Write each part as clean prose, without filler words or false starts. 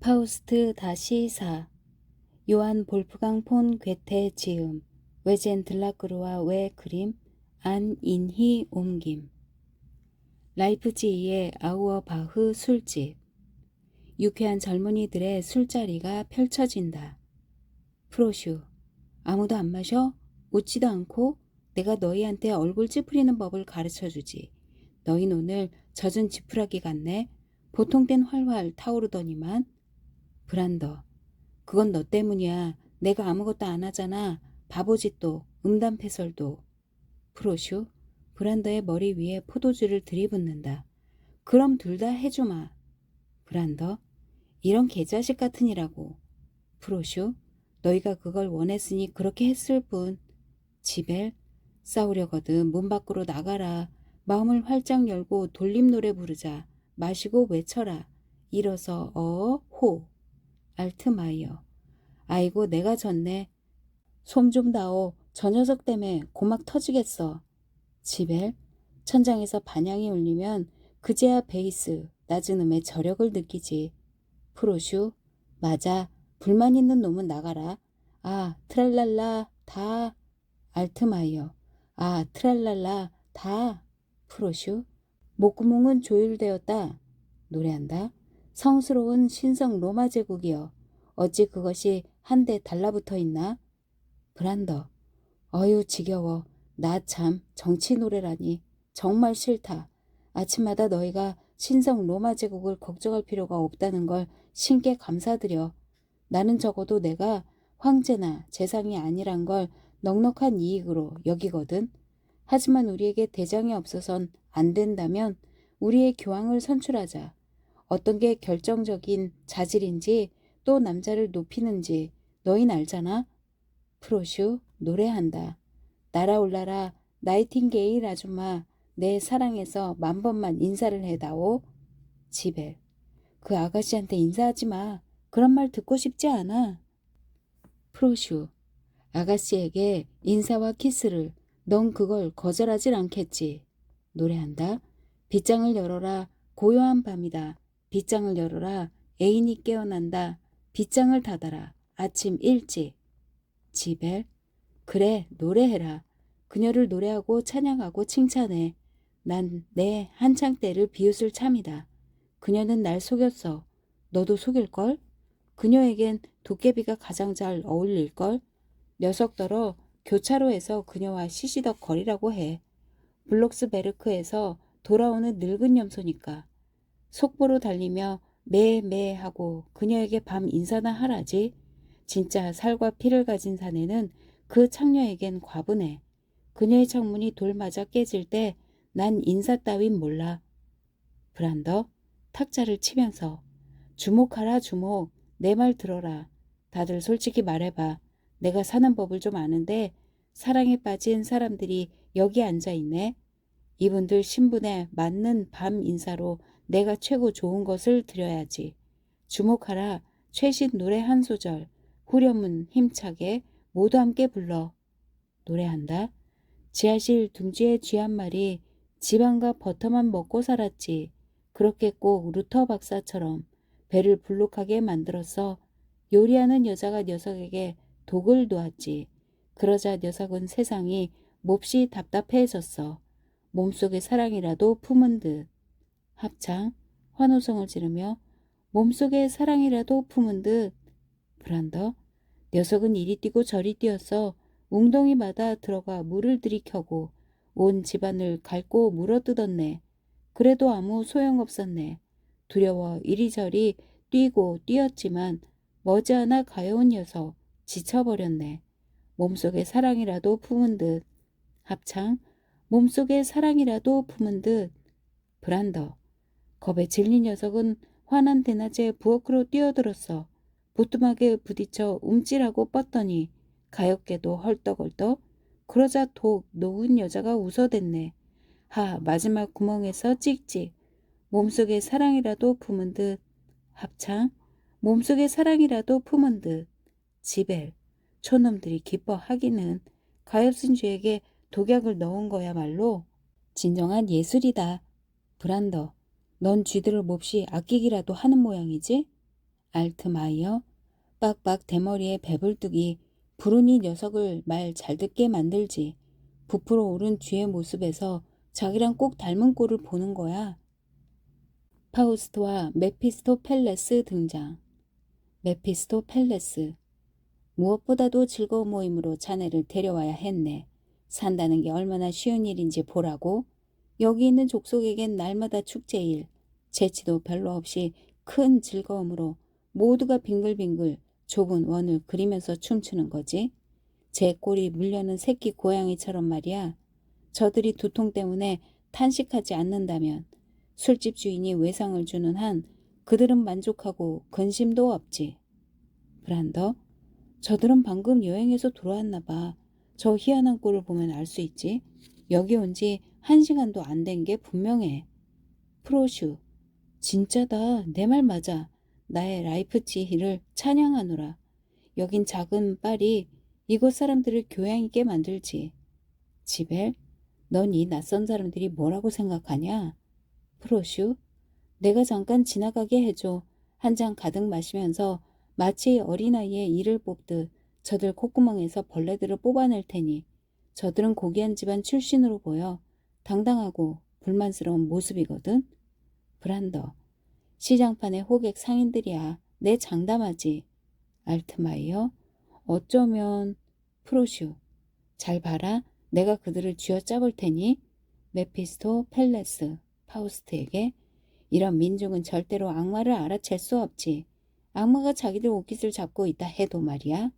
파우스트 다시 사 요한 볼프강 폰 괴테 지음 외젠 들라크루와 외 그림 안인희 옮김 라이프치히의 아우어바흐 술집 유쾌한 젊은이들의 술자리가 펼쳐진다. 프로슈 아무도 안 마셔? 웃지도 않고 내가 너희한테 얼굴 찌푸리는 법을 가르쳐주지. 너흰 오늘 젖은 지푸라기 같네. 보통 땐 활활 타오르더니만. 브란더 그건 너 때문이야. 내가 아무것도 안 하잖아. 바보짓도 음담패설도. 프로슈 브란더의 머리 위에 포도주를 들이붓는다. 그럼 둘 다 해주마. 브란더 이런 개자식 같으니라고. 프로슈 너희가 그걸 원했으니 그렇게 했을 뿐. 지벨 싸우려거든 문 밖으로 나가라. 마음을 활짝 열고 돌림 노래 부르자. 마시고 외쳐라. 일어서 호. 알트마이어 아이고 내가 졌네. 솜 좀 다오. 저 녀석 때문에 고막 터지겠어. 지벨 천장에서 반향이 울리면 그제야 베이스 낮은 음의 저력을 느끼지. 프로슈 맞아. 불만 있는 놈은 나가라. 아 트랄랄라 다. 알트마이어 아 트랄랄라 다. 프로슈 목구멍은 조율되었다. 노래한다. 성스러운 신성 로마 제국이여 어찌 그것이 한데 달라붙어 있나? 브란더 어휴 지겨워. 나 참 정치 노래라니 정말 싫다. 아침마다 너희가 신성 로마 제국을 걱정할 필요가 없다는 걸 신께 감사드려. 나는 적어도 내가 황제나 재상이 아니란 걸 넉넉한 이익으로 여기거든. 하지만 우리에게 대장이 없어선 안 된다면 우리의 교황을 선출하자. 어떤 게 결정적인 자질인지 또 남자를 높이는지 너흰 알잖아. 프로슈 노래한다. 날아올라라 나이팅게일 아줌마 내 사랑해서 만 번만 인사를 해다오. 지벨 그 아가씨한테 인사하지 마. 그런 말 듣고 싶지 않아. 프로슈 아가씨에게 인사와 키스를 넌 그걸 거절하질 않겠지. 노래한다. 빗장을 열어라. 고요한 밤이다. 빗장을 열어라. 애인이 깨어난다. 빗장을 닫아라. 아침 일찍. 지벨 그래 노래해라. 그녀를 노래하고 찬양하고 칭찬해. 난 내 한창 때를 비웃을 참이다. 그녀는 날 속였어. 너도 속일걸? 그녀에겐 도깨비가 가장 잘 어울릴걸? 녀석더러 교차로에서 그녀와 시시덕거리라고 해. 블록스베르크에서 돌아오는 늙은 염소니까. 속보로 달리며 매매 하고 그녀에게 밤 인사나 하라지. 진짜 살과 피를 가진 사내는 그 창녀에겐 과분해. 그녀의 창문이 돌 맞아 깨질 때 난 인사 따윈 몰라. 브란더 탁자를 치면서 주목하라 주목. 내 말 들어라. 다들 솔직히 말해봐. 내가 사는 법을 좀 아는데 사랑에 빠진 사람들이 여기 앉아있네. 이분들 신분에 맞는 밤 인사로 내가 최고 좋은 것을 드려야지. 주목하라. 최신 노래 한 소절. 후렴은 힘차게 모두 함께 불러. 노래한다. 지하실 둥지의 쥐 한 마리 지방과 버터만 먹고 살았지. 그렇게 꼭 루터 박사처럼 배를 불룩하게 만들어서 요리하는 여자가 녀석에게 독을 놓았지. 그러자 녀석은 세상이 몹시 답답해졌어. 몸속에 사랑이라도 품은 듯. 합창 환호성을 지르며 몸속에 사랑이라도 품은 듯. 브란더 녀석은 이리 뛰고 저리 뛰어서 웅덩이마다 들어가 물을 들이켜고 온 집안을 갉고 물어뜯었네. 그래도 아무 소용없었네. 두려워 이리저리 뛰고 뛰었지만 머지않아 가여운 녀석 지쳐버렸네. 몸속에 사랑이라도 품은 듯. 합창 몸속에 사랑이라도 품은 듯. 브란더 겁에 질린 녀석은 환한 대낮에 부엌으로 뛰어들었어. 부뚜막에 부딪혀 움찔하고 뻗더니 가엾게도 헐떡헐떡. 그러자 독 녹은 여자가 웃어댔네. 하 마지막 구멍에서 찍찍. 몸속에 사랑이라도 품은 듯. 합창 몸속에 사랑이라도 품은 듯. 지벨 촌놈들이 기뻐하기는 가엾은 쥐에게 독약을 넣은 거야말로 진정한 예술이다. 브란더 넌 쥐들을 몹시 아끼기라도 하는 모양이지? 알트마이어 빡빡 대머리에 배불뚝이 부르니 녀석을 말 잘 듣게 만들지. 부풀어 오른 쥐의 모습에서 자기랑 꼭 닮은 꼴을 보는 거야. 파우스트와 메피스토펠레스 등장. 메피스토펠레스. 무엇보다도 즐거운 모임으로 자네를 데려와야 했네. 산다는 게 얼마나 쉬운 일인지 보라고. 여기 있는 족속에겐 날마다 축제일, 재치도 별로 없이 큰 즐거움으로 모두가 빙글빙글 좁은 원을 그리면서 춤추는 거지. 제 꼴이 물려는 새끼 고양이처럼 말이야. 저들이 두통 때문에 탄식하지 않는다면, 술집 주인이 외상을 주는 한 그들은 만족하고 근심도 없지. 브란더, 저들은 방금 여행에서 돌아왔나 봐. 저 희한한 꼴을 보면 알 수 있지. 여기 온 지 1시간도 안 된 게 분명해. 프로슈, 진짜다. 내 말 맞아. 나의 라이프치히를 찬양하노라. 여긴 작은 빨이 이곳 사람들을 교양 있게 만들지. 지벨, 넌 이 낯선 사람들이 뭐라고 생각하냐? 프로슈, 내가 잠깐 지나가게 해줘. 한 잔 가득 마시면서 마치 어린아이의 이를 뽑듯 저들 콧구멍에서 벌레들을 뽑아낼 테니 저들은 고귀한 집안 출신으로 보여 당당하고 불만스러운 모습이거든. 브란더, 시장판의 호객 상인들이야. 내 장담하지. 알트마이어, 어쩌면. 프로슈, 잘 봐라. 내가 그들을 쥐어짜볼 테니. 메피스토 펠레스, 파우스트에게, 이런 민중은 절대로 악마를 알아챌 수 없지. 악마가 자기들 옷깃을 잡고 있다 해도 말이야.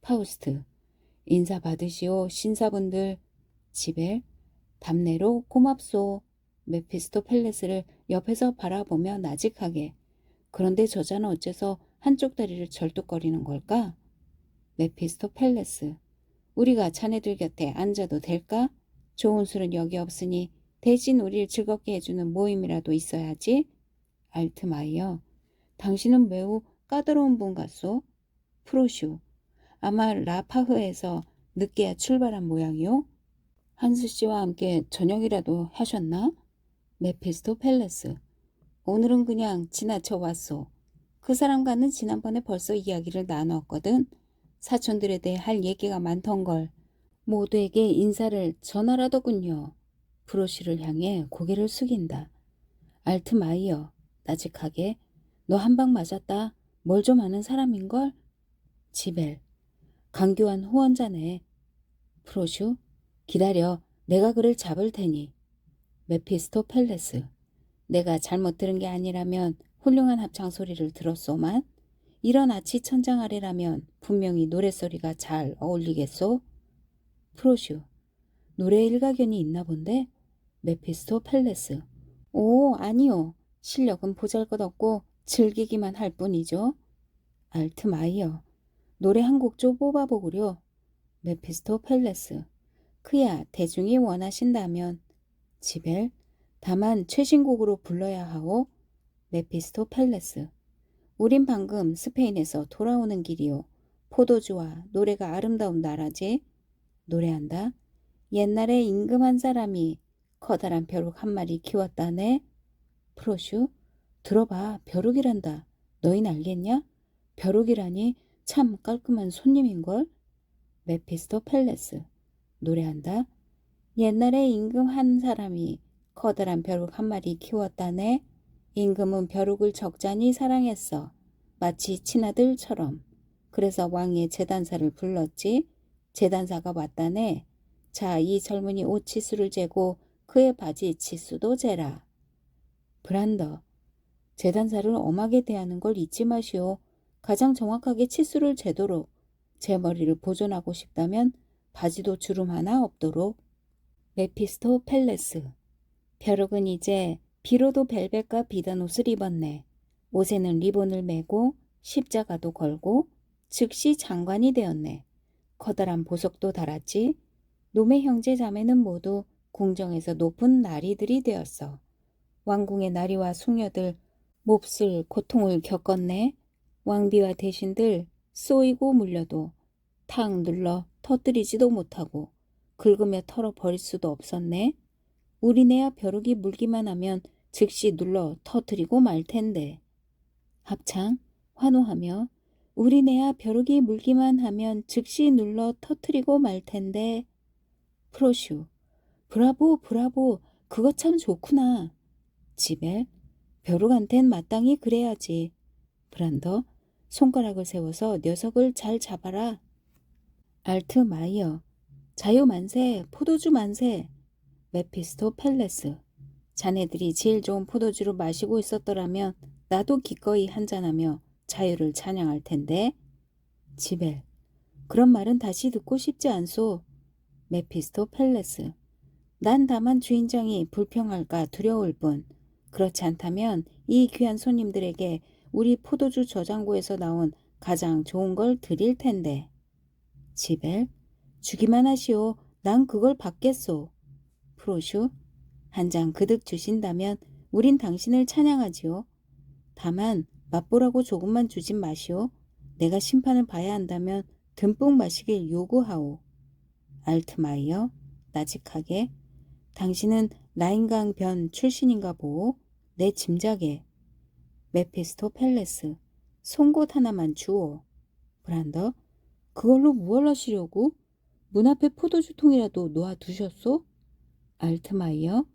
파우스트, 인사 받으시오 신사분들. 지벨, 답례로 고맙소. 메피스토펠레스를 옆에서 바라보며 나직하게. 그런데 저자는 어째서 한쪽 다리를 절뚝거리는 걸까? 메피스토펠레스, 우리가 자네들 곁에 앉아도 될까? 좋은 술은 여기 없으니 대신 우리를 즐겁게 해주는 모임이라도 있어야지. 알트마이어, 당신은 매우 까다로운 분 같소? 프로슈, 아마 라파흐에서 늦게야 출발한 모양이오? 한스 씨와 함께 저녁이라도 하셨나? 메피스토펠레스, 오늘은 그냥 지나쳐 왔소. 그 사람과는 지난번에 벌써 이야기를 나눴거든. 사촌들에 대해 할 얘기가 많던걸. 모두에게 인사를 전하라더군요. 브로쉬를 향해 고개를 숙인다. 알트마이어, 나직하게. 너 한 방 맞았다. 뭘 좀 아는 사람인걸? 지벨, 강교한 후원자네. 프로슈, 기다려. 내가 그를 잡을 테니. 메피스토펠레스, 내가 잘못 들은 게 아니라면 훌륭한 합창 소리를 들었소만. 이런 아치 천장 아래라면 분명히 노랫소리가 잘 어울리겠소. 프로슈, 노래 일가견이 있나 본데? 메피스토펠레스, 오, 아니요. 실력은 보잘것없고 즐기기만 할 뿐이죠. 알트마이어, 노래 한 곡 좀 뽑아보구려. 메피스토펠레스, 그야 대중이 원하신다면. 지벨, 다만 최신곡으로 불러야 하오. 메피스토펠레스, 우린 방금 스페인에서 돌아오는 길이요. 포도주와 노래가 아름다운 나라지. 노래한다. 옛날에 임금 한 사람이 커다란 벼룩 한 마리 키웠다네. 프로슈, 들어봐. 벼룩이란다. 너흰 알겠냐? 벼룩이라니 참 깔끔한 손님인걸. 메피스토펠레스, 노래한다. 옛날에 임금 한 사람이 커다란 벼룩 한 마리 키웠다네. 임금은 벼룩을 적잖이 사랑했어. 마치 친아들처럼. 그래서 왕의 재단사를 불렀지. 재단사가 왔다네. 자, 이 젊은이 옷 치수를 재고 그의 바지 치수도 재라. 브란더, 재단사를 엄하게 대하는 걸 잊지 마시오. 가장 정확하게 치수를 재도록. 제 머리를 보존하고 싶다면 바지도 주름 하나 없도록. 메피스토펠레스, 벼룩은 이제 비로도 벨벳과 비단 옷을 입었네. 옷에는 리본을 매고 십자가도 걸고 즉시 장관이 되었네. 커다란 보석도 달았지. 놈의 형제 자매는 모두 궁정에서 높은 나리들이 되었어. 왕궁의 나리와 숙녀들 몹쓸 고통을 겪었네. 왕비와 대신들 쏘이고 물려도 탁 눌러 터뜨리지도 못하고 긁으며 털어버릴 수도 없었네. 우리네야 벼룩이 물기만 하면 즉시 눌러 터뜨리고 말 텐데. 합창, 환호하며 우리네야 벼룩이 물기만 하면 즉시 눌러 터트리고 말 텐데. 프로슈. 브라보 브라보 그거 참 좋구나. 지벨. 벼룩한텐 마땅히 그래야지. 브란더. 손가락을 세워서 녀석을 잘 잡아라. 알트마이어. 자유 만세, 포도주 만세. 메피스토펠레스. 자네들이 제일 좋은 포도주를 마시고 있었더라면 나도 기꺼이 한잔하며 자유를 찬양할 텐데. 지벨. 그런 말은 다시 듣고 싶지 않소. 메피스토펠레스. 난 다만 주인장이 불평할까 두려울 뿐. 그렇지 않다면 이 귀한 손님들에게 우리 포도주 저장고에서 나온 가장 좋은 걸 드릴 텐데. 지벨. 주기만 하시오. 난 그걸 받겠소. 프로슈. 한 잔 그득 주신다면 우린 당신을 찬양하지요. 다만 맛보라고 조금만 주진 마시오. 내가 심판을 봐야 한다면 듬뿍 마시길 요구하오. 알트마이어. 나직하게. 당신은 라인강 변 출신인가 보오. 내 짐작에. 메피스토펠레스. 송곳 하나만 주오. 브란더. 그걸로 무얼 하시려고? 문 앞에 포도주통이라도 놓아두셨소? 알트마이어.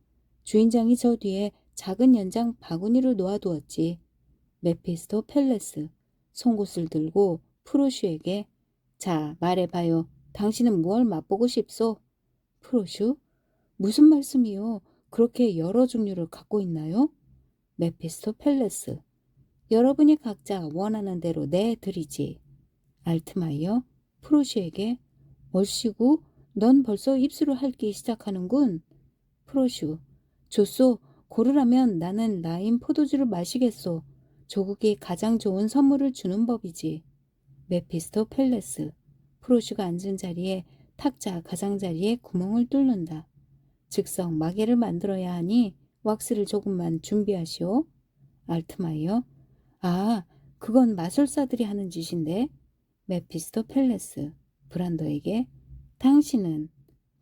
주인장이 저 뒤에 작은 연장 바구니를 놓아두었지. 메피스토펠레스. 송곳을 들고 프로슈에게 자 말해봐요. 당신은 무얼 맛보고 싶소? 프로슈. 무슨 말씀이요? 그렇게 여러 종류를 갖고 있나요? 메피스토펠레스. 여러분이 각자 원하는 대로 내드리지. 알트마이어. 프로슈에게 얼씨구 넌 벌써 입술을 핥기 시작하는군. 프로슈. 좋소. 고르라면 나는 라임 포도주를 마시겠소. 조국이 가장 좋은 선물을 주는 법이지. 메피스토펠레스. 프로슈가 앉은 자리에 탁자 가장자리에 구멍을 뚫는다. 즉석 마개를 만들어야 하니 왁스를 조금만 준비하시오. 알트마이어. 아, 그건 마술사들이 하는 짓인데. 메피스토펠레스. 브란더에게 당신은.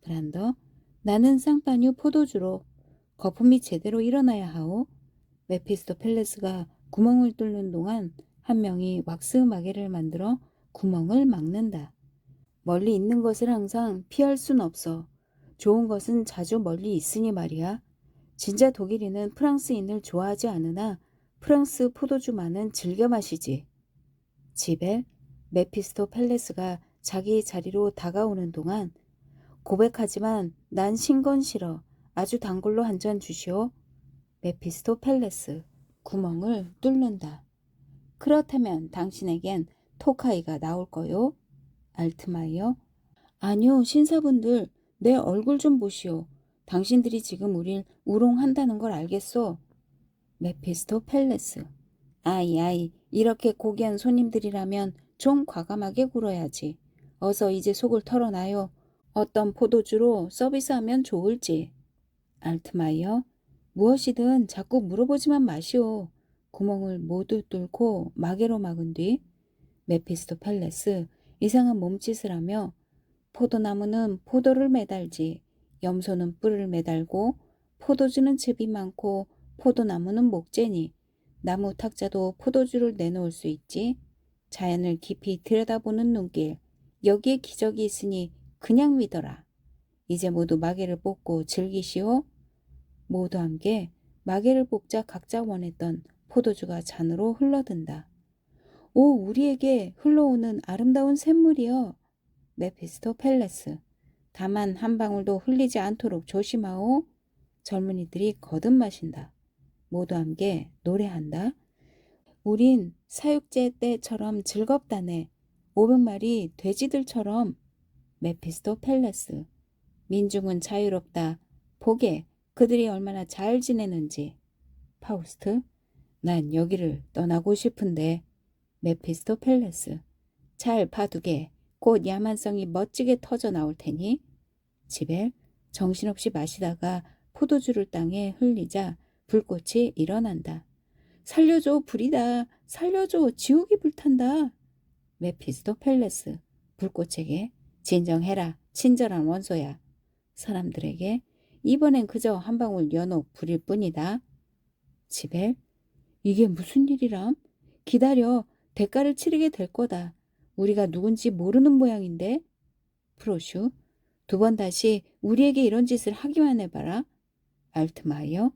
브란더. 나는 쌍파뉴 포도주로. 거품이 제대로 일어나야 하오. 메피스토펠레스가 구멍을 뚫는 동안 한 명이 왁스 마개를 만들어 구멍을 막는다. 멀리 있는 것을 항상 피할 순 없어. 좋은 것은 자주 멀리 있으니 말이야. 진짜 독일인은 프랑스인을 좋아하지 않으나 프랑스 포도주만은 즐겨 마시지. 지벨. 메피스토펠레스가 자기 자리로 다가오는 동안 고백하지만 난 신건 싫어. 아주 단 걸로 한 잔 주시오. 메피스토펠레스. 구멍을 뚫는다. 그렇다면 당신에겐 토카이가 나올 거요. 알트마이어. 아니요, 신사분들, 내 얼굴 좀 보시오. 당신들이 지금 우릴 우롱한다는 걸 알겠소? 메피스토펠레스. 아이, 이렇게 고귀한 손님들이라면 좀 과감하게 굴어야지. 어서 이제 속을 털어놔요. 어떤 포도주로 서비스하면 좋을지. 알트마이어. 무엇이든 자꾸 물어보지만 마시오. 구멍을 모두 뚫고 마개로 막은 뒤 메피스토펠레스 이상한 몸짓을 하며 포도나무는 포도를 매달지 염소는 뿔을 매달고 포도주는 즙이 많고 포도나무는 목재니 나무 탁자도 포도주를 내놓을 수 있지. 자연을 깊이 들여다보는 눈길. 여기에 기적이 있으니 그냥 믿어라. 이제 모두 마개를 뽑고 즐기시오. 모두 함께 마개를 뽑자 각자 원했던 포도주가 잔으로 흘러든다. 오, 우리에게 흘러오는 아름다운 샘물이여. 메피스토펠레스. 다만 한 방울도 흘리지 않도록 조심하오. 젊은이들이 거듭 마신다. 모두 함께 노래한다. 우린 사육제 때처럼 즐겁다네. 500마리 돼지들처럼. 메피스토펠레스. 민중은 자유롭다. 보게 그들이 얼마나 잘 지내는지. 파우스트. 난 여기를 떠나고 싶은데. 메피스토펠레스. 잘 봐두게. 곧 야만성이 멋지게 터져 나올 테니. 지벨. 정신없이 마시다가 포도주를 땅에 흘리자 불꽃이 일어난다. 살려줘, 불이다. 살려줘, 지옥이 불탄다. 메피스토펠레스. 불꽃에게 진정해라, 친절한 원소야. 사람들에게 이번엔 그저 한 방울 연옥 불일 뿐이다. 지벨. 이게 무슨 일이람? 기다려. 대가를 치르게 될 거다. 우리가 누군지 모르는 모양인데. 프로슈, 두 번 다시 우리에게 이런 짓을 하기만 해봐라. 알트마이어,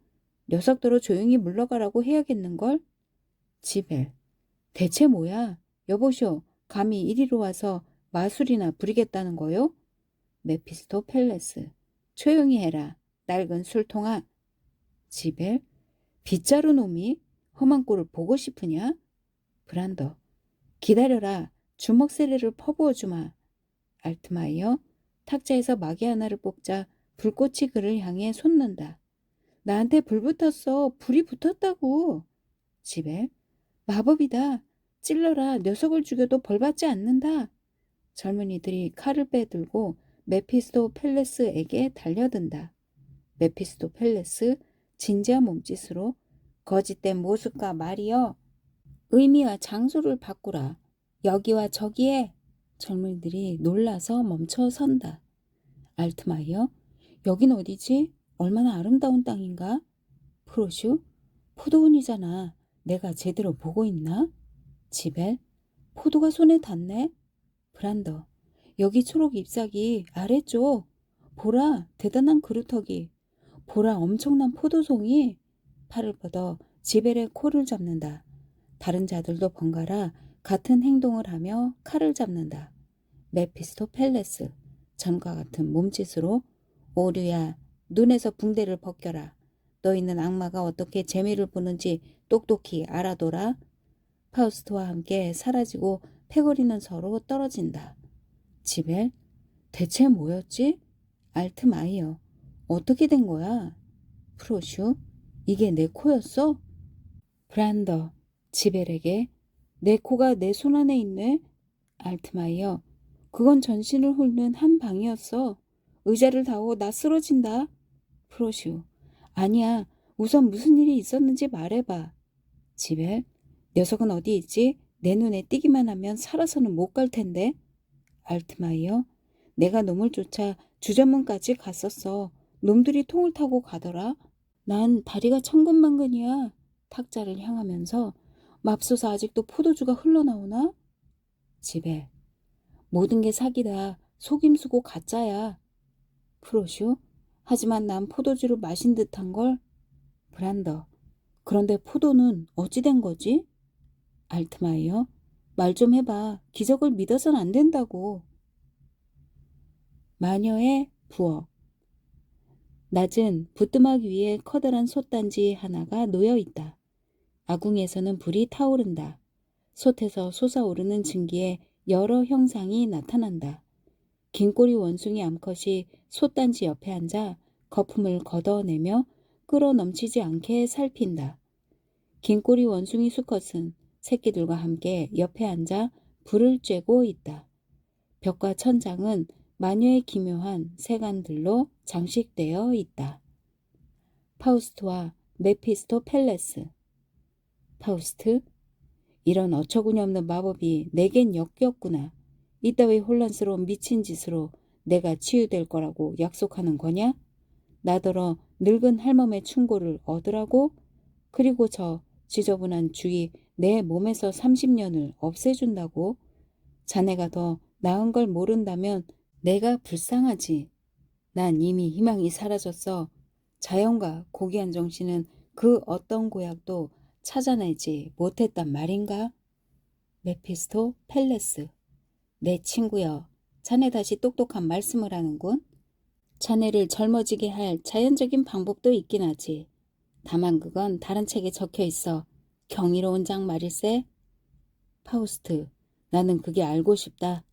녀석들로 조용히 물러가라고 해야겠는걸? 지벨, 대체 뭐야? 여보쇼, 감히 이리로 와서 마술이나 부리겠다는 거요? 메피스토펠레스, 조용히 해라. 낡은 술통아. 지벨, 빗자루 놈이 험한 꼴을 보고 싶으냐? 브란더, 기다려라. 주먹 세례를 퍼부어 주마. 알트마이어, 탁자에서 마개 하나를 뽑자 불꽃이 그를 향해 솟는다. 나한테 불 붙었어. 불이 붙었다고. 지벨, 마법이다. 찔러라. 녀석을 죽여도 벌 받지 않는다. 젊은이들이 칼을 빼들고 메피스토펠레스에게 달려든다. 메피스토펠레스 진지한 몸짓으로 거짓된 모습과 말이여. 의미와 장소를 바꾸라. 여기와 저기에. 젊은이들이 놀라서 멈춰 선다. 알트마이어, 여긴 어디지? 얼마나 아름다운 땅인가? 프로슈, 포도원이잖아. 내가 제대로 보고 있나? 지벨, 포도가 손에 닿네. 브란더, 여기 초록 잎사귀 아래쪽. 보라, 대단한 그루터기. 보라, 엄청난 포도송이. 팔을 뻗어 지벨의 코를 잡는다. 다른 자들도 번갈아 같은 행동을 하며 칼을 잡는다. 메피스토펠레스, 전과 같은 몸짓으로 오류야, 눈에서 붕대를 벗겨라. 너희는 악마가 어떻게 재미를 보는지 똑똑히 알아둬라. 파우스트와 함께 사라지고 패거리는 서로 떨어진다. 지벨, 대체 뭐였지? 알트마이어, 어떻게 된 거야? 프로슈, 이게 내 코였어? 브란더, 지벨에게, 내 코가 내 손 안에 있네? 알트마이어, 그건 전신을 훑는 한 방이었어. 의자를 닿고 나 쓰러진다. 프로슈, 아니야. 우선 무슨 일이 있었는지 말해봐. 지벨, 녀석은 어디 있지? 내 눈에 띄기만 하면 살아서는 못 갈 텐데. 알트마이어, 내가 놈을 쫓아 주전문까지 갔었어. 놈들이 통을 타고 가더라. 난 다리가 천근만근이야. 탁자를 향하면서, 맙소사 아직도 포도주가 흘러나오나? 지벨, 모든 게 사기다. 속임수고 가짜야. 프로슈, 하지만 난 포도주를 마신 듯한걸. 브란더, 그런데 포도는 어찌 된 거지? 알트마이어, 말 좀 해봐. 기적을 믿어선 안 된다고. 마녀의 부엌. 낮은 부뚜막 위에 커다란 솥단지 하나가 놓여 있다. 아궁에서는 불이 타오른다. 솥에서 솟아오르는 증기에 여러 형상이 나타난다. 긴꼬리 원숭이 암컷이 솥단지 옆에 앉아 거품을 걷어내며 끓어 넘치지 않게 살핀다. 긴꼬리 원숭이 수컷은 새끼들과 함께 옆에 앉아 불을 쬐고 있다. 벽과 천장은 마녀의 기묘한 세간들로 장식되어 있다. 파우스트와 메피스토펠레스. 파우스트, 이런 어처구니없는 마법이 내겐 역겹구나. 이따위 혼란스러운 미친 짓으로 내가 치유될 거라고 약속하는 거냐? 나더러 늙은 할멈의 충고를 얻으라고? 그리고 저 지저분한 쥐 내 몸에서 30년을 없애준다고? 자네가 더 나은 걸 모른다면 내가 불쌍하지. 난 이미 희망이 사라졌어. 자연과 고귀한 정신은 그 어떤 고약도 찾아내지 못했단 말인가? 메피스토 펠레스, 내 친구여, 자네 다시 똑똑한 말씀을 하는군. 자네를 젊어지게 할 자연적인 방법도 있긴 하지. 다만 그건 다른 책에 적혀 있어. 경이로운 장 말일세. 파우스트, 나는 그게 알고 싶다.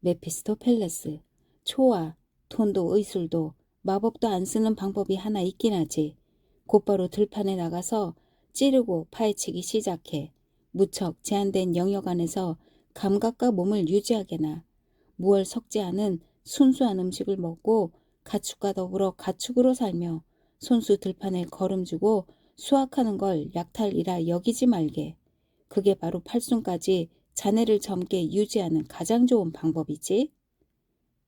메피스토펠레스, 초와 돈도 의술도 마법도 안 쓰는 방법이 하나 있긴 하지. 곧바로 들판에 나가서 찌르고 파헤치기 시작해. 무척 제한된 영역 안에서 감각과 몸을 유지하게나 무얼 섞지 않은 순수한 음식을 먹고 가축과 더불어 가축으로 살며 손수 들판에 걸음주고 수확하는 걸 약탈이라 여기지 말게. 그게 바로 팔순까지 자네를 젊게 유지하는 가장 좋은 방법이지.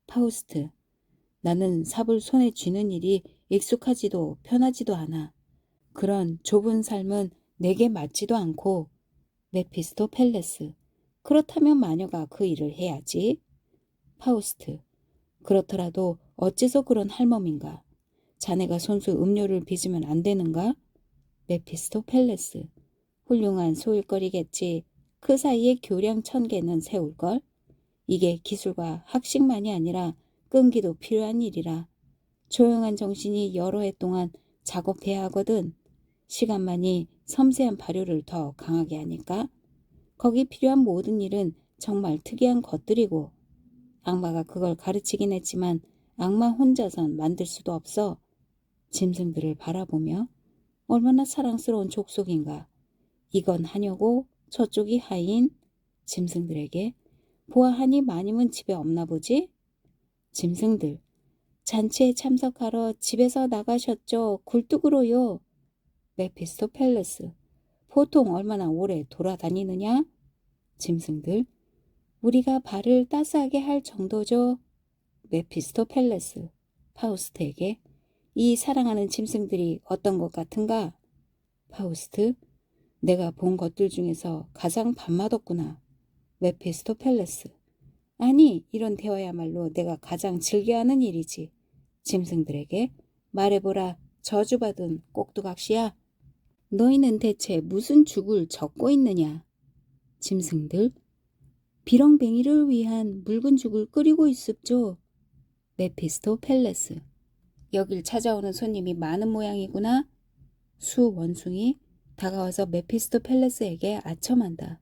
파우스트, 나는 삽을 손에 쥐는 일이 익숙하지도 편하지도 않아. 그런 좁은 삶은 내게 맞지도 않고. 메피스토펠레스, 그렇다면 마녀가 그 일을 해야지. 파우스트. 그렇더라도 어째서 그런 할멈인가? 자네가 손수 음료를 빚으면 안 되는가? 메피스토펠레스. 훌륭한 소일거리겠지. 그 사이에 교량 1000개는 세울걸? 이게 기술과 학식만이 아니라 끈기도 필요한 일이라. 조용한 정신이 여러 해 동안 작업해야 하거든. 시간만이 섬세한 발효를 더 강하게 하니까. 거기 필요한 모든 일은 정말 특이한 것들이고 악마가 그걸 가르치긴 했지만 악마 혼자선 만들 수도 없어. 짐승들을 바라보며 얼마나 사랑스러운 족속인가. 이건 하녀고 저쪽이 하인. 짐승들에게 보아하니 마님은 집에 없나 보지? 짐승들. 잔치에 참석하러 집에서 나가셨죠. 굴뚝으로요. 메피스토펠레스. 보통 얼마나 오래 돌아다니느냐? 짐승들. 우리가 발을 따스하게 할 정도죠. 메피스토펠레스. 파우스트에게. 이 사랑하는 짐승들이 어떤 것 같은가? 파우스트. 내가 본 것들 중에서 가장 밥맛없구나. 메피스토펠레스. 아니, 이런 대화야말로 내가 가장 즐겨하는 일이지. 짐승들에게. 말해보라. 저주받은 꼭두각시야. 너희는 대체 무슨 죽을 적고 있느냐? 짐승들. 비렁뱅이를 위한 묽은 죽을 끓이고 있습죠. 메피스토펠레스. 여길 찾아오는 손님이 많은 모양이구나. 수 원숭이 다가와서 메피스토펠레스에게 아첨한다.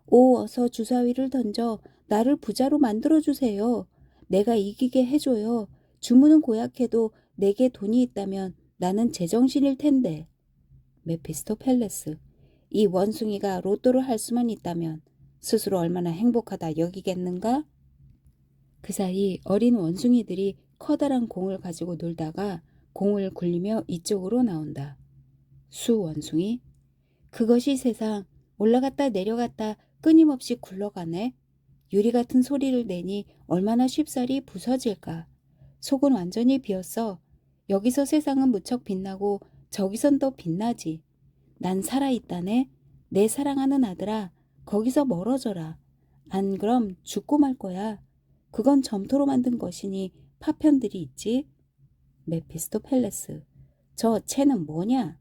오, 어서 주사위를 던져 나를 부자로 만들어주세요. 내가 이기게 해줘요. 주문은 고약해도 내게 돈이 있다면 나는 제정신일 텐데. 메피스토펠레스. 이 원숭이가 로또를 할 수만 있다면 스스로 얼마나 행복하다 여기겠는가? 그 사이 어린 원숭이들이 커다란 공을 가지고 놀다가 공을 굴리며 이쪽으로 나온다. 수 원숭이. 그것이 세상. 올라갔다 내려갔다 끊임없이 굴러가네. 유리 같은 소리를 내니 얼마나 쉽사리 부서질까. 속은 완전히 비었어. 여기서 세상은 무척 빛나고 저기선 더 빛나지. 난 살아있다네. 내 사랑하는 아들아, 거기서 멀어져라. 안 그럼 죽고 말 거야. 그건 점토로 만든 것이니 파편들이 있지. 메피스토펠레스. 저 채는 뭐냐?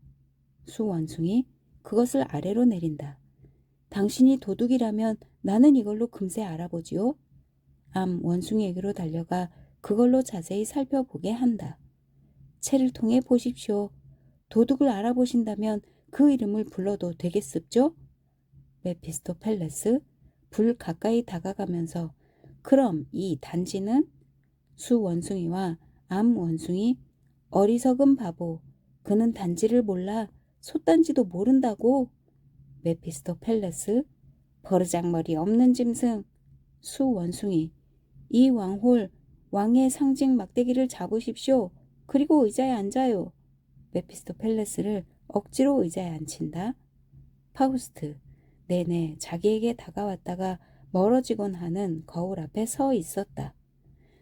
수 원숭이. 그것을 아래로 내린다. 당신이 도둑이라면 나는 이걸로 금세 알아보지요. 암 원숭이에게로 달려가 그걸로 자세히 살펴보게 한다. 채를 통해 보십시오. 도둑을 알아보신다면 그 이름을 불러도 되겠습죠? 메피스토펠레스. 불 가까이 다가가면서 그럼 이 단지는? 수 원숭이와 암 원숭이. 어리석은 바보. 그는 단지를 몰라. 솥단지도 모른다고. 메피스토펠레스. 버르장머리 없는 짐승. 수 원숭이. 이 왕홀, 왕의 상징 막대기를 잡으십시오. 그리고 의자에 앉아요. 메피스토펠레스를 억지로 의자에 앉힌다. 파우스트. 내내 자기에게 다가왔다가 멀어지곤 하는 거울 앞에 서 있었다.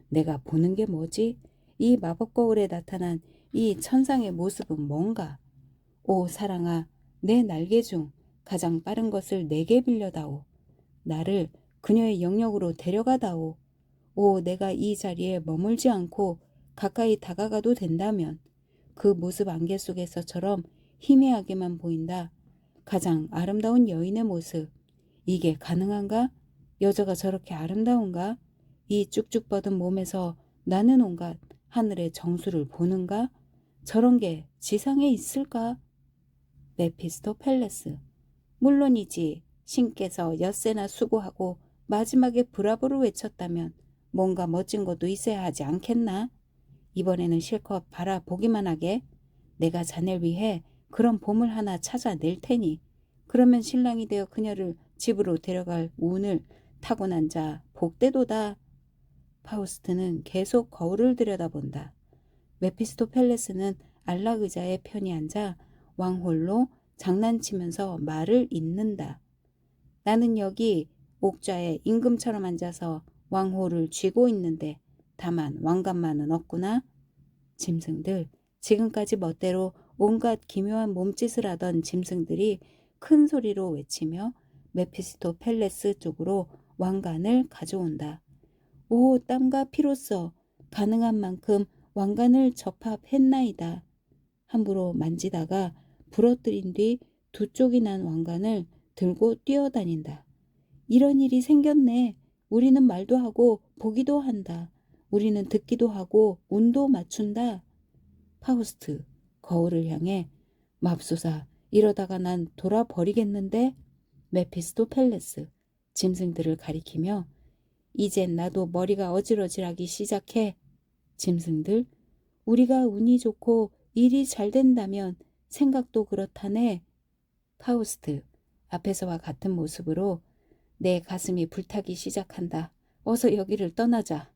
내가 보는 게 뭐지? 이 마법 거울에 나타난 이 천상의 모습은 뭔가? 오 사랑아, 내 날개 중 가장 빠른 것을 내게 빌려다오. 나를 그녀의 영역으로 데려가다오. 오, 내가 이 자리에 머물지 않고 가까이 다가가도 된다면 그 모습 안개 속에서처럼 희미하게만 보인다. 가장 아름다운 여인의 모습. 이게 가능한가? 여자가 저렇게 아름다운가? 이 쭉쭉 뻗은 몸에서 나는 온갖 하늘의 정수를 보는가? 저런 게 지상에 있을까? 메피스토펠레스. 물론이지. 신께서 엿새나 수고하고 마지막에 브라보를 외쳤다면 뭔가 멋진 것도 있어야 하지 않겠나? 이번에는 실컷 바라보기만 하게. 내가 자네를 위해 그런 보물 하나 찾아낼 테니 그러면 신랑이 되어 그녀를 집으로 데려갈 운을 타고난 자 복되도다. 파우스트는 계속 거울을 들여다본다. 메피스토펠레스는 안락 의자에 편히 앉아 왕홀로 장난치면서 말을 잇는다. 나는 여기 옥좌에 임금처럼 앉아서 왕호를 쥐고 있는데 다만 왕관만은 없구나. 짐승들, 지금까지 멋대로 온갖 기묘한 몸짓을 하던 짐승들이 큰 소리로 외치며 메피스토펠레스 쪽으로 왕관을 가져온다. 오, 땀과 피로써 가능한 만큼 왕관을 접합했나이다. 함부로 만지다가 부러뜨린 뒤 두 쪽이 난 왕관을 들고 뛰어다닌다. 이런 일이 생겼네. 우리는 말도 하고 보기도 한다. 우리는 듣기도 하고 운도 맞춘다. 파우스트 거울을 향해 맙소사 이러다가 난 돌아버리겠는데? 메피스토펠레스 짐승들을 가리키며 이젠 나도 머리가 어질어질하기 시작해. 짐승들 우리가 운이 좋고 일이 잘 된다면 생각도 그렇다네. 파우스트 앞에서와 같은 모습으로 내 가슴이 불타기 시작한다. 어서 여기를 떠나자.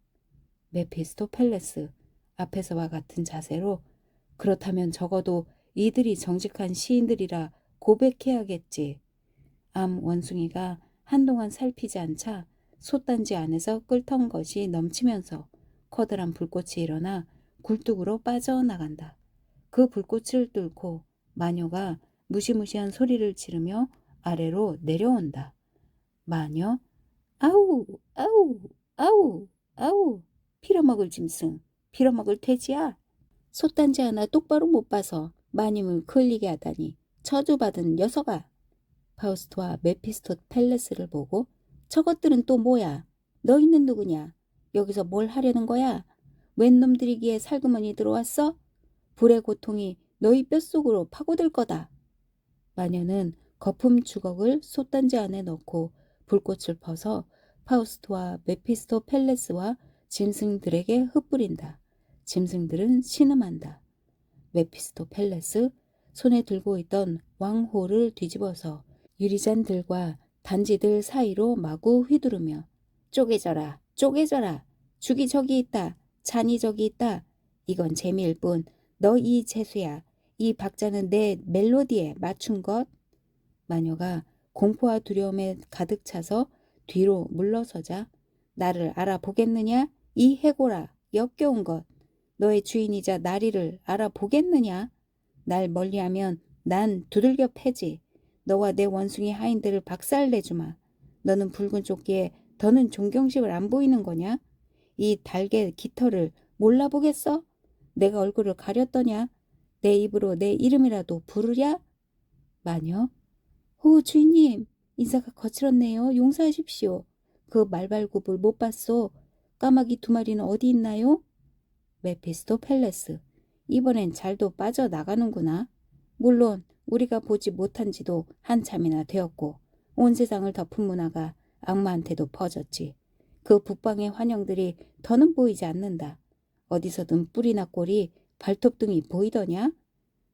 메피스토펠레스 앞에서와 같은 자세로 그렇다면 적어도 이들이 정직한 시인들이라 고백해야겠지. 암 원숭이가 한동안 살피지 않자 솥단지 안에서 끓던 것이 넘치면서 커다란 불꽃이 일어나 굴뚝으로 빠져나간다. 그 불꽃을 뚫고 마녀가 무시무시한 소리를 지르며 아래로 내려온다. 마녀, 아우, 아우, 아우, 아우, 빌어먹을 짐승, 빌어먹을 돼지야. 솥단지 하나 똑바로 못 봐서 마님을 흘리게 하다니 저주받은 녀석아. 파우스트와 메피스토펠레스를 보고 저것들은 또 뭐야? 너희는 누구냐? 여기서 뭘 하려는 거야? 웬 놈들이기에 살그머니 들어왔어? 불의 고통이 너희 뼛속으로 파고들 거다. 마녀는 거품 주걱을 솥단지 안에 넣고 불꽃을 퍼서 파우스트와 메피스토펠레스와 짐승들에게 흩뿌린다. 짐승들은 신음한다. 메피스토펠레스 손에 들고 있던 왕호를 뒤집어서 유리잔들과 단지들 사이로 마구 휘두르며 쪼개져라, 쪼개져라, 죽이 저기 있다, 잔이 저기 있다. 이건 재미일 뿐 너 이 재수야. 이 박자는 내 멜로디에 맞춘 것. 마녀가 공포와 두려움에 가득 차서 뒤로 물러서자 나를 알아보겠느냐? 이 해고라, 역겨운 것. 너의 주인이자 나리를 알아보겠느냐? 날 멀리하면 난 두들겨 패지. 너와 내 원숭이 하인들을 박살내주마. 너는 붉은 조끼에 더는 존경심을 안 보이는 거냐? 이 달개 깃털을 몰라보겠어? 내가 얼굴을 가렸더냐? 내 입으로 내 이름이라도 부르랴? 마녀, 오 주인님, 인사가 거칠었네요. 용서하십시오. 그 말발굽을 못 봤소. 까마귀 두 마리는 어디 있나요? 메피스토펠레스, 이번엔 잘도 빠져나가는구나. 물론 우리가 보지 못한 지도 한참이나 되었고 온 세상을 덮은 문화가 악마한테도 퍼졌지. 그 북방의 환영들이 더는 보이지 않는다. 어디서든 뿔이나 꼬리, 발톱 등이 보이더냐?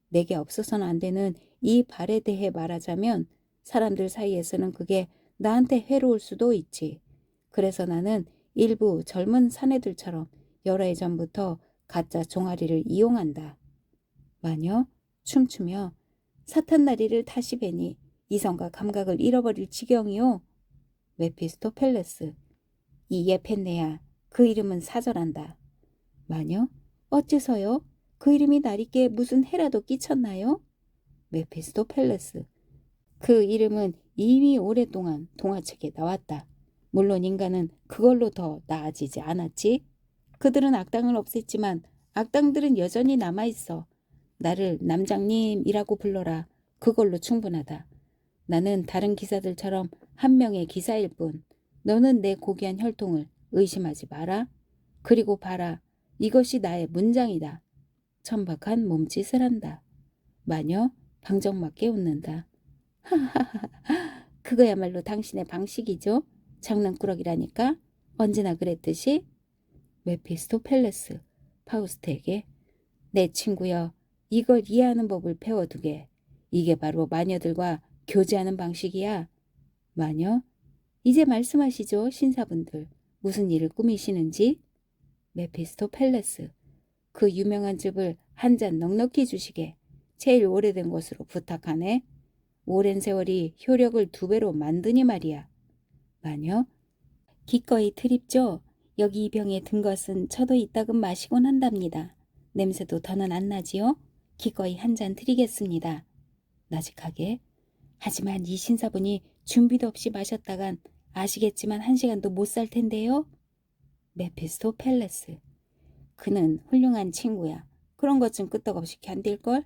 내게 없어서는 안 되는 이 발에 대해 말하자면 사람들 사이에서는 그게 나한테 해로울 수도 있지. 그래서 나는 일부 젊은 사내들처럼 여러 해 전부터 가짜 종아리를 이용한다. 마녀 춤추며 사탄나리를 다시 뵈니 이성과 감각을 잃어버릴 지경이요. 메피스토펠레스, 이 예펜네야, 그 이름은 사절한다. 마녀, 어째서요? 그 이름이 나리께 무슨 해라도 끼쳤나요? 메피스토펠레스, 그 이름은 이미 오랫동안 동화책에 나왔다. 물론 인간은 그걸로 더 나아지지 않았지. 그들은 악당을 없앴지만 악당들은 여전히 남아있어. 나를 남장님이라고 불러라. 그걸로 충분하다. 나는 다른 기사들처럼 한 명의 기사일 뿐. 너는 내 고귀한 혈통을 의심하지 마라. 그리고 봐라. 이것이 나의 문장이다. 천박한 몸짓을 한다. 마녀 방정맞게 웃는다. 하하하, 그거야말로 당신의 방식이죠. 장난꾸러기라니까. 언제나 그랬듯이. 메피스토펠레스 파우스트에게 내 친구여, 이걸 이해하는 법을 배워두게. 이게 바로 마녀들과 교제하는 방식이야. 마녀, 이제 말씀하시죠, 신사분들. 무슨 일을 꾸미시는지. 메피스토펠레스, 그 유명한 즙을 한 잔 넉넉히 주시게. 제일 오래된 것으로 부탁하네. 오랜 세월이 효력을 2배로 만드니 말이야. 마녀, 기꺼이 드립죠. 여기 이 병에 든 것은 저도 이따금 마시곤 한답니다. 냄새도 더는 안 나지요? 기꺼이 한 잔 드리겠습니다. 나직하게. 하지만 이 신사분이 준비도 없이 마셨다간 아시겠지만 1시간도 못 살 텐데요. 메피스토펠레스. 그는 훌륭한 친구야. 그런 것 좀 끄떡없이 견딜걸?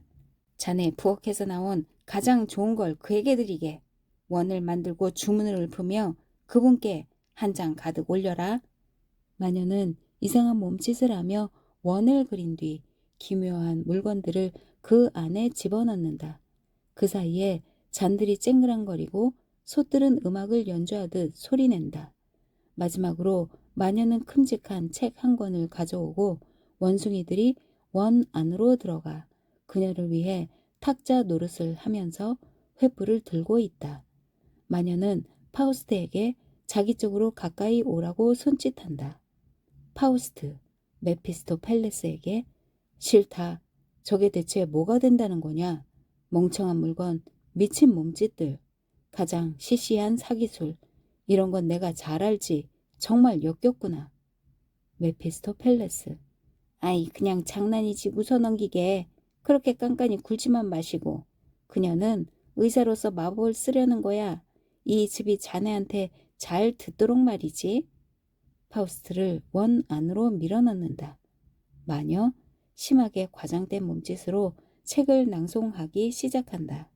자네 부엌에서 나온 가장 좋은 걸 그에게 드리게. 원을 만들고 주문을 읊으며 그분께 한 장 가득 올려라. 마녀는 이상한 몸짓을 하며 원을 그린 뒤 기묘한 물건들을 그 안에 집어넣는다. 그 사이에 잔들이 쨍그랑거리고 솥들은 음악을 연주하듯 소리낸다. 마지막으로 마녀는 큼직한 책 한 권을 가져오고 원숭이들이 원 안으로 들어가 그녀를 위해 탁자 노릇을 하면서 횃불을 들고 있다. 마녀는 파우스트에게 자기 쪽으로 가까이 오라고 손짓한다. 파우스트, 메피스토펠레스에게 싫다. 저게 대체 뭐가 된다는 거냐? 멍청한 물건, 미친 몸짓들, 가장 시시한 사기술. 이런 건 내가 잘 알지. 정말 역겹구나. 메피스토펠레스. 아이 그냥 장난이지 웃어넘기게. 그렇게 깐깐히 굴지만 마시고. 그녀는 의사로서 마법을 쓰려는 거야. 이 집이 자네한테 잘 듣도록 말이지. 파우스트를 원 안으로 밀어넣는다. 마녀 심하게 과장된 몸짓으로 책을 낭송하기 시작한다.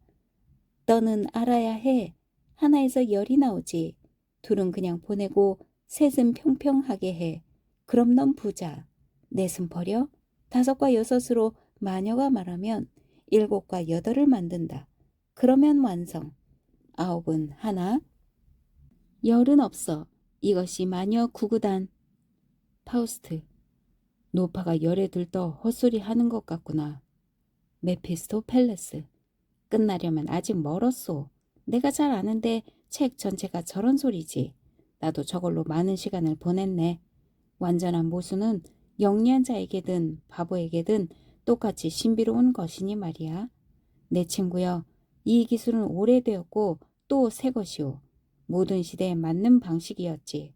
너는 알아야 해. 하나에서 열이 나오지. 둘은 그냥 보내고 셋은 평평하게 해. 그럼 넌 부자. 넷은 버려. 5과 6으로 마녀가 말하면 7과 8을 만든다. 그러면 완성. 9은 하나. 10은 없어. 이것이 마녀 구구단. 파우스트. 노파가 열에 들떠 헛소리 하는 것 같구나. 메피스토펠레스. 끝나려면 아직 멀었소. 내가 잘 아는데 책 전체가 저런 소리지. 나도 저걸로 많은 시간을 보냈네. 완전한 모순은 영리한 자에게든 바보에게든 똑같이 신비로운 것이니 말이야. 내 친구여, 이 기술은 오래되었고 또 새 것이오. 모든 시대에 맞는 방식이었지.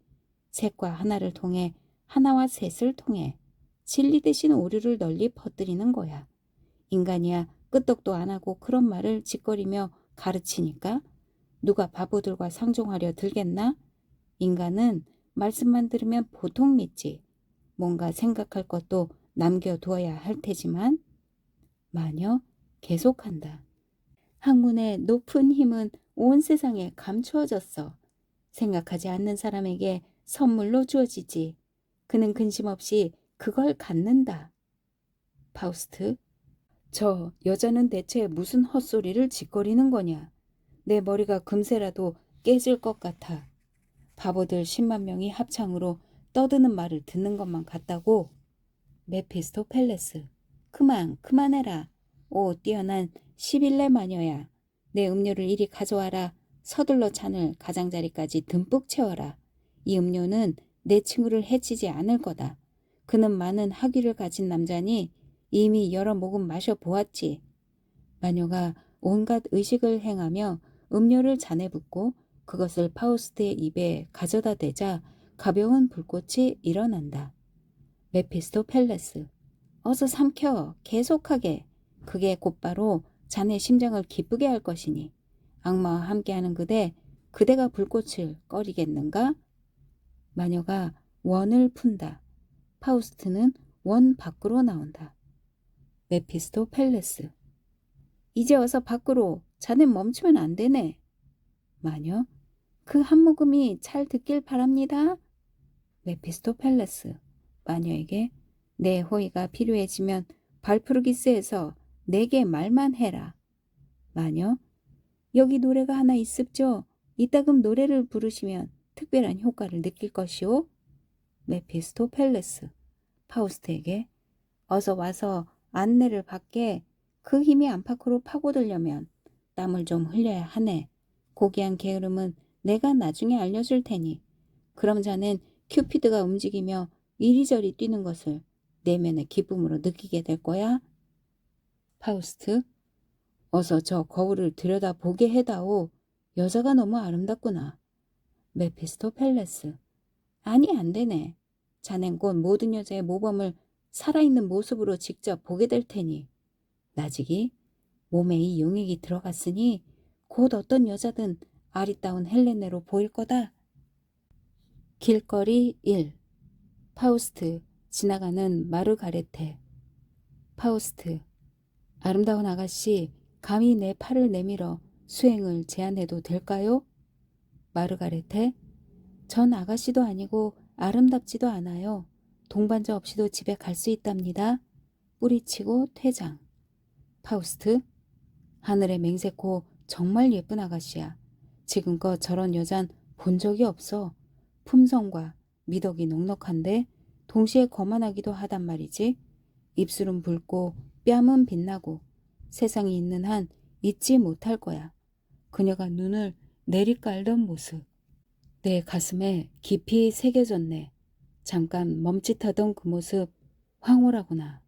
셋과 하나를 통해 하나와 셋을 통해 진리 대신 오류를 널리 퍼뜨리는 거야. 인간이야 끄떡도 안 하고 그런 말을 짓거리며 가르치니까 누가 바보들과 상종하려 들겠나? 인간은 말씀만 들으면 보통 믿지. 뭔가 생각할 것도 남겨두어야 할 테지만 마녀 계속한다. 학문의 높은 힘은 온 세상에 감추어졌어. 생각하지 않는 사람에게 선물로 주어지지. 그는 근심 없이 그걸 갖는다. 파우스트. 저 여자는 대체 무슨 헛소리를 짓거리는 거냐. 내 머리가 금세라도 깨질 것 같아. 바보들 10만 명이 합창으로 떠드는 말을 듣는 것만 같다고. 메피스토펠레스. 그만해라. 오 뛰어난 11례 마녀야. 내 음료를 이리 가져와라. 서둘러 잔을 가장자리까지 듬뿍 채워라. 이 음료는 내 친구를 해치지 않을 거다. 그는 많은 학위를 가진 남자니 이미 여러 모금 마셔보았지. 마녀가 온갖 의식을 행하며 음료를 잔에 붓고 그것을 파우스트의 입에 가져다 대자 가벼운 불꽃이 일어난다. 메피스토펠레스. 어서 삼켜. 계속하게. 그게 곧바로 자네 심장을 기쁘게 할 것이니. 악마와 함께하는 그대가 불꽃을 꺼리겠는가? 마녀가 원을 푼다. 파우스트는 원 밖으로 나온다. 메피스토펠레스. 이제 어서 밖으로. 자넨 멈추면 안 되네. 마녀. 그 한 모금이 잘 듣길 바랍니다. 메피스토펠레스. 마녀에게 내 호의가 필요해지면 발푸르기스에서 내게 말만 해라. 마녀. 여기 노래가 하나 있습죠. 이따금 노래를 부르시면 특별한 효과를 느낄 것이오. 메피스토펠레스. 파우스트에게 어서 와서 안내를 받게. 그 힘이 안팎으로 파고들려면 땀을 좀 흘려야 하네. 고귀한 게으름은 내가 나중에 알려줄 테니. 그럼 자넨 큐피드가 움직이며 이리저리 뛰는 것을 내면의 기쁨으로 느끼게 될 거야. 파우스트. 어서 저 거울을 들여다보게 해다오. 여자가 너무 아름답구나. 메피스토펠레스. 아니 안 되네. 자넨 곧 모든 여자의 모범을 살아있는 모습으로 직접 보게 될 테니. 나직이 몸에 이 용액이 들어갔으니 곧 어떤 여자든 아리따운 헬레네로 보일 거다. 길거리 1. 파우스트, 지나가는 마르가레테. 파우스트, 아름다운 아가씨, 감히 내 팔을 내밀어 수행을 제안해도 될까요? 마르가레테, 전 아가씨도 아니고 아름답지도 않아요. 동반자 없이도 집에 갈 수 있답니다. 뿌리치고 퇴장. 파우스트, 하늘의 맹세코 정말 예쁜 아가씨야. 지금껏 저런 여잔 본 적이 없어. 품성과 미덕이 넉넉한데 동시에 거만하기도 하단 말이지. 입술은 붉고 뺨은 빛나고 세상이 있는 한 잊지 못할 거야. 그녀가 눈을 내리깔던 모습. 내 가슴에 깊이 새겨졌네. 잠깐 멈칫하던 그 모습 황홀하구나.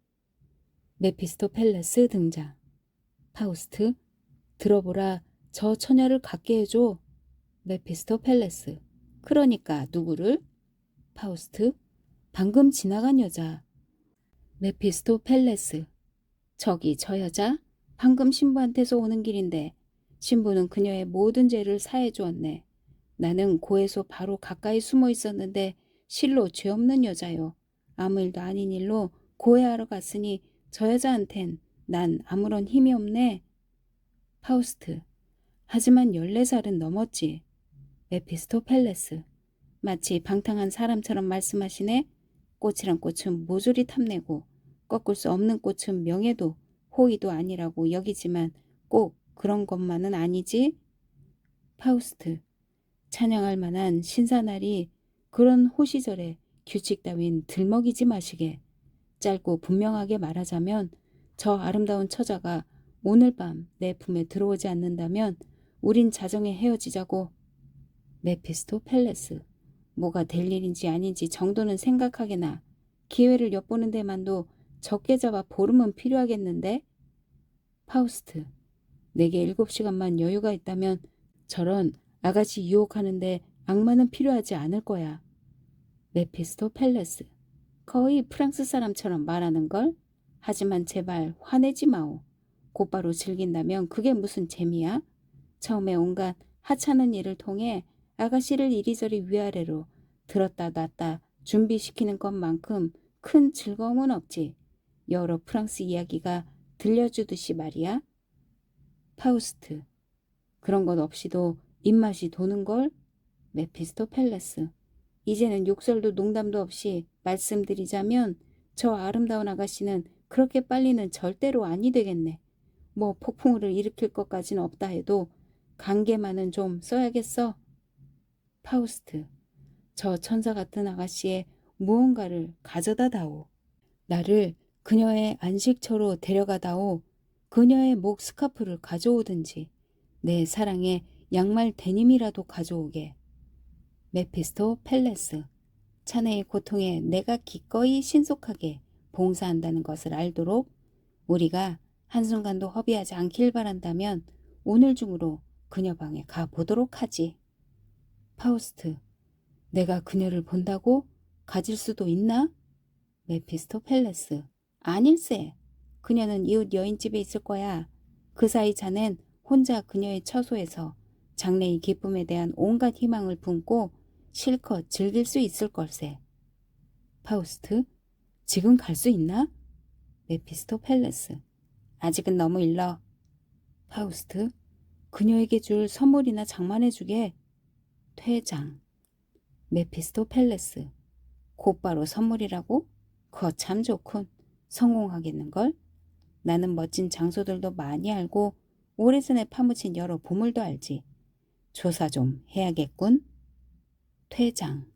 메피스토펠레스 등장. 파우스트, 들어보라. 저 처녀를 갖게 해줘. 메피스토펠레스, 그러니까 누구를? 파우스트, 방금 지나간 여자. 메피스토펠레스, 저기 저 여자? 방금 신부한테서 오는 길인데 신부는 그녀의 모든 죄를 사해 주었네. 나는 고에서 바로 가까이 숨어 있었는데 실로 죄 없는 여자요. 아무 일도 아닌 일로 고해하러 갔으니 저 여자한텐 난 아무런 힘이 없네. 파우스트, 하지만 14살은 넘었지. 메피스토펠레스, 마치 방탕한 사람처럼 말씀하시네. 꽃이란 꽃은 모조리 탐내고 꺾을 수 없는 꽃은 명예도 호의도 아니라고 여기지만 꼭 그런 것만은 아니지. 파우스트, 찬양할 만한 신사날이 그런 호시절에 규칙 따윈 들먹이지 마시게. 짧고 분명하게 말하자면 저 아름다운 처자가 오늘 밤 내 품에 들어오지 않는다면 우린 자정에 헤어지자고. 메피스토펠레스, 뭐가 될 일인지 아닌지 정도는 생각하게나. 기회를 엿보는 데만도 적게 잡아 보름은 필요하겠는데. 파우스트, 내게 7시간만 여유가 있다면 저런 아가씨 유혹하는데 악마는 필요하지 않을 거야. 메피스토펠레스, 거의 프랑스 사람처럼 말하는걸? 하지만 제발 화내지 마오. 곧바로 즐긴다면 그게 무슨 재미야? 처음에 온갖 하찮은 일을 통해 아가씨를 이리저리 위아래로 들었다 놨다 준비시키는 것만큼 큰 즐거움은 없지. 여러 프랑스 이야기가 들려주듯이 말이야. 파우스트, 그런 것 없이도 입맛이 도는걸? 메피스토펠레스, 이제는 욕설도 농담도 없이 말씀드리자면 저 아름다운 아가씨는 그렇게 빨리는 절대로 아니 되겠네. 뭐 폭풍우를 일으킬 것까지는 없다 해도 관계만은 좀 써야겠어. 파우스트, 저 천사 같은 아가씨의 무언가를 가져다 다오. 나를 그녀의 안식처로 데려가다오. 그녀의 목 스카프를 가져오든지 내 사랑의 양말 데님이라도 가져오게. 메피스토펠레스, 자네의 고통에 내가 기꺼이 신속하게 봉사한다는 것을 알도록 우리가 한순간도 허비하지 않길 바란다면 오늘 중으로 그녀 방에 가보도록 하지. 파우스트, 내가 그녀를 본다고? 가질 수도 있나? 메피스토펠레스, 아닐세. 그녀는 이웃 여인집에 있을 거야. 그 사이 자넨 혼자 그녀의 처소에서 장래의 기쁨에 대한 온갖 희망을 품고 실컷 즐길 수 있을 걸세. 파우스트, 지금 갈 수 있나? 메피스토펠레스, 아직은 너무 일러. 파우스트, 그녀에게 줄 선물이나 장만해주게. 퇴장. 메피스토펠레스, 곧바로 선물이라고? 그거 참 좋군. 성공하겠는걸? 나는 멋진 장소들도 많이 알고 오래전에 파묻힌 여러 보물도 알지. 조사 좀 해야겠군. 퇴장.